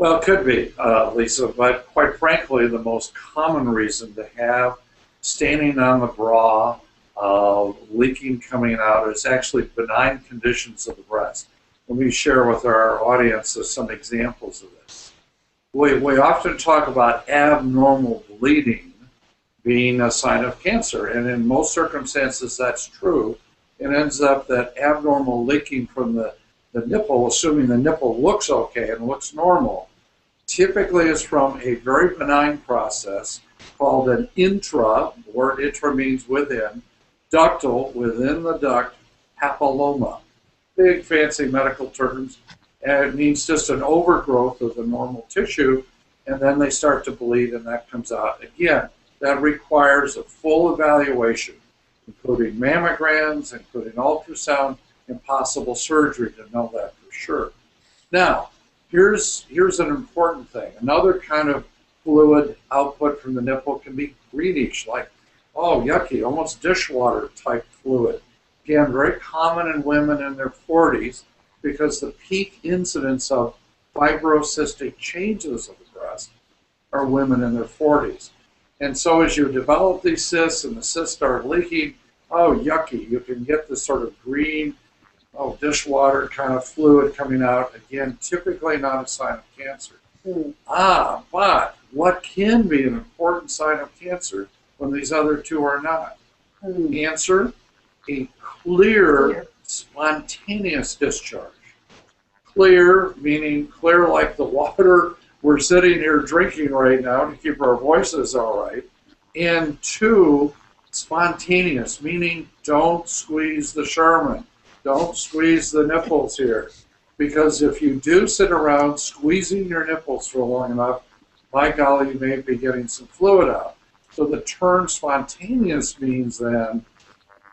Well, it could be, Lisa, but quite frankly, the most common reason to have staining on the bra, leaking coming out, is actually benign conditions of the breast. Let me share with our audience some examples of this. We often talk about abnormal bleeding being a sign of cancer, and in most circumstances that's true. It ends up that abnormal leaking from the nipple, assuming the nipple looks okay and looks normal, typically is from a very benign process called an intra, the word intra means within, ductal, within the duct, papilloma. Big fancy medical terms, and it means just an overgrowth of the normal tissue, and then they start to bleed and that comes out. Again, that requires a full evaluation, including mammograms, including ultrasound, and possible surgery to know that for sure. Now, here's an important thing. Another kind of fluid output from the nipple can be greenish, like, oh, yucky, almost dishwater type fluid. Again, very common in women in their 40s because the peak incidence of fibrocystic changes of the breast are women in their 40s. And so as you develop these cysts and the cysts start leaking, oh, yucky, you can get this sort of green, oh, dishwater kind of fluid coming out. Again, typically not a sign of cancer. But what can be an important sign of cancer when these other two are not? Answer, a clear, spontaneous discharge. Clear, meaning clear like the water we're sitting here drinking right now to keep our voices all right. And two, spontaneous, meaning don't squeeze the Sherman. Don't squeeze the nipples here. Because if you do sit around squeezing your nipples for long enough, by golly, you may be getting some fluid out. So the term spontaneous means then,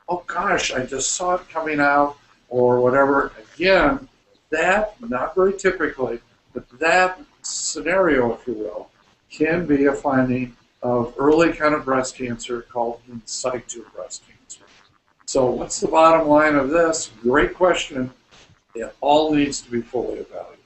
oh gosh, I just saw it coming out, or whatever. Again, that, not very typically, but that scenario, if you will, can be a finding of early kind of breast cancer called in situ breast cancer. So what's the bottom line of this? Great question. It all needs to be fully evaluated.